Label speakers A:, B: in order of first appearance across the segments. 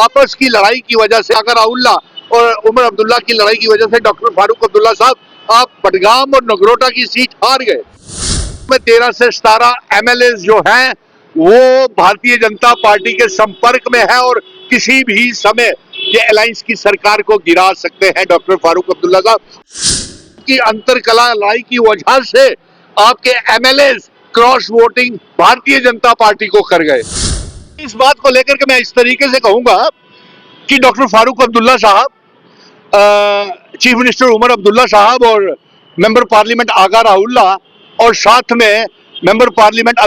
A: आपस की लड़ाई की वजह से अगर राहुल्ला और उमर अब्दुल्ला की लड़ाई की वजह से डॉक्टर फारूक अब्दुल्ला साहब आप बडगाम और नगरोटा की सीट हार गए। में 13 से 17 एमएलए जो हैं वो भारतीय जनता पार्टी के संपर्क में है और किसी भी समय ये अलायंस की सरकार को गिरा सकते हैं। डॉक्टर फारूक अब्दुल्ला साहब की अंतरकला लड़ाई की वजह से आपके MLA cross voting Bharatiya Janata party को कर गए। इस बात को लेकर के मैं इस तरीके से कहूंगा कि डॉक्टर फारूक अब्दुल्ला साहब, चीफ मिनिस्टर उमर अब्दुल्ला साहब और मेंबर पार्लियामेंट आगा राहुल्ला और साथ में मेंबर पार्लियामेंट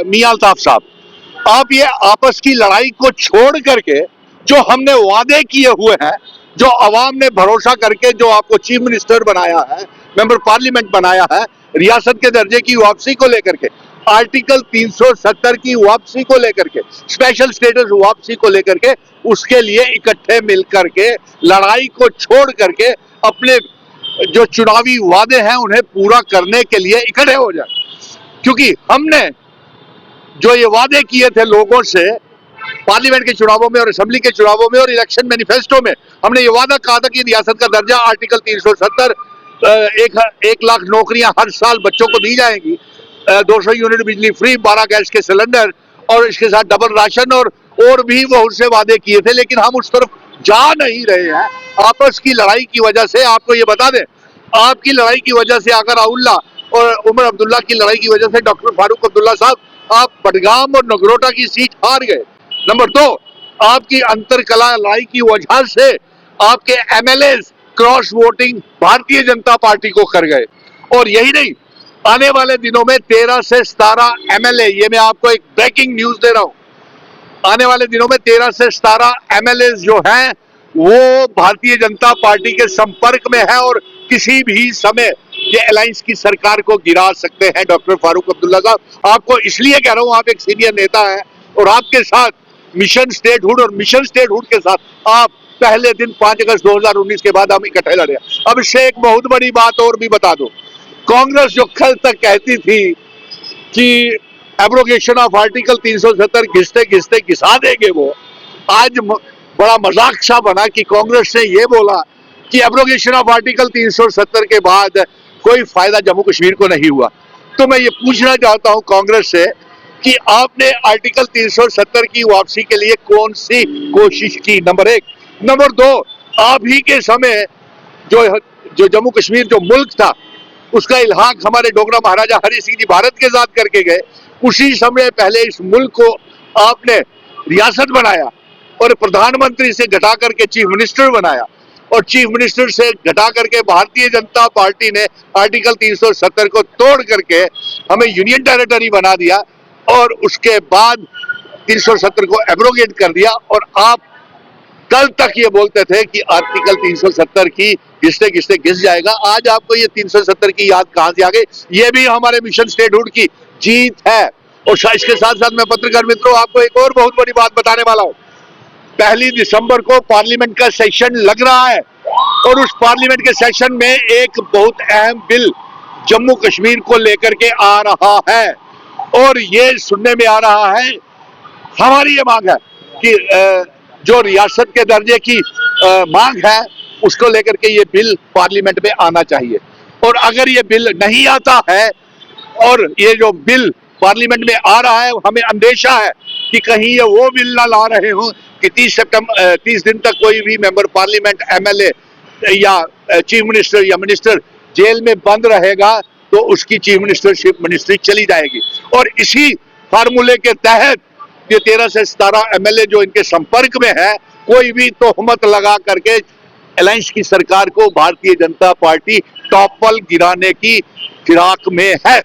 A: मियां अल्ताफ साहब, आप ये आपस की लड़ाई को छोड़ करके जो हमने वादे किए हुए हैं, जो अवाम ने भरोसा करके जो आपको चीफ मिनिस्टर बनाया है, मेंबर पार्लियामेंट बनाया है, रियासत के दर्जे की वापसी को लेकर के, आर्टिकल 370 की वापसी को लेकर के, स्पेशल स्टेटस वापसी को लेकर के, उसके लिए इकट्ठे मिलकर के लड़ाई को छोड़ करके अपने जो चुनावी वादे हैं उन्हें पूरा करने के लिए इकट्ठे हो जाए। क्योंकि हमने जो ये वादे किए थे लोगों से पार्लियामेंट के चुनावों में और असेंबली के चुनावों में और इलेक्शन मैनिफेस्टो में, हमने ये वादा कहा था कि रियासत का दर्जा आर्टिकल 370 एक लाख नौकरियां हर साल बच्चों को दी जाएंगी, 200 यूनिट बिजली फ्री, 12 गैस के सिलेंडर और इसके साथ डबल राशन और भी बहुत से वादे किए थे, लेकिन हम उस तरफ जा नहीं रहे हैं। आपस की लड़ाई की वजह से, आपको ये बता दें, आपकी लड़ाई की वजह से अगर राहुल्ला और उमर अब्दुल्ला की लड़ाई की वजह से डॉक्टर फारूक अब्दुल्ला साहब आप बडगाम और नगरोटा की सीट हार गए। नंबर 2, आपकी अंतरकला लड़ाई की वजह से आपके MLA cross voting Bharatiya Janata party को कर गए। और यही नहीं, आने वाले दिनों में 13 से 17 एमएलए, ये मैं आपको एक ब्रेकिंग न्यूज दे रहा हूं, आने वाले दिनों में 13 से 17 एमएलए जो हैं वो भारतीय जनता पार्टी के संपर्क में है और किसी भी समय ये अलायंस की सरकार को गिरा सकते हैं। डॉक्टर फारूक अब्दुल्ला साहब, आपको इसलिए कह रहा हूं, आप एक सीनियर नेता हैं और आपके साथ मिशन स्टेटहुड और मिशन स्टेटहुड के साथ आप पहले दिन 5 अगस्त 2019 के बाद हम इकट्ठे लड़े। अब इससे एक बहुत बड़ी बात और भी बता दो, कांग्रेस जो कल तक कहती थी कि एब्रोगेशन ऑफ आर्टिकल 370 घिसते घिसते घिसा देंगे, वो आज बड़ा मजाक सा बना कि कांग्रेस ने ये बोला कि एब्रोगेशन ऑफ आर्टिकल 370 के बाद कोई फायदा जम्मू कश्मीर को नहीं हुआ। तो मैं ये पूछना चाहता हूं कांग्रेस से कि आपने आर्टिकल 370 की वापसी के लिए कौन सी कोशिश की, नंबर 1। नंबर 2, आप ही के समय जो जम्मू कश्मीर जो मुल्क था उसका इल्हाक हमारे डोगरा महाराजा हरि सिंह जी भारत के साथ करके गए, उसी समय पहले इस मुल्क को आपने रियासत बनाया और प्रधानमंत्री से घटा करके चीफ मिनिस्टर बनाया और चीफ मिनिस्टर से घटा करके भारतीय जनता पार्टी ने आर्टिकल 370 को तोड़ करके हमें यूनियन टेरिटरी बना दिया और उसके बाद 370 को एब्रोगेट कर दिया। और आप कल तक ये बोलते थे कि आर्टिकल 370 की घिसते घिसते घिस जाएगा। आज आपको ये 370 की याद कहां से आ गई? ये भी हमारे मिशन स्टेटहुड की जीत है। और इसके साथ साथ मैं पत्रकार मित्रों आपको एक और बहुत बड़ी बात बताने वाला हूं। 1 दिसंबर को पार्लियामेंट का सेशन लग रहा है और उस पार्लियामेंट के सेशन में एक बहुत अहम बिल जम्मू कश्मीर को लेकर के आ रहा है और ये सुनने में आ रहा है, हमारी ये मांग है कि जो रियासत के दर्जे की मांग है उसको लेकर के ये बिल पार्लियामेंट में आना चाहिए। और अगर ये बिल नहीं आता है और ये जो बिल पार्लियामेंट में आ रहा है, हमें अंदेशा है कि कहीं ये वो बिल ना ला रहे हो कि 30 दिन तक कोई भी मेंबर पार्लियामेंट, एमएलए या चीफ मिनिस्टर या मिनिस्टर जेल में बंद रहेगा तो उसकी चीफ मिनिस्टरशिप मिनिस्ट्री चली जाएगी। और इसी फार्मूले के तहत ये 13 से 17 एमएलए जो इनके संपर्क में है, कोई भी तोहमत लगा करके अलायंस की सरकार को भारतीय जनता पार्टी टॉपल गिराने की फिराक में है।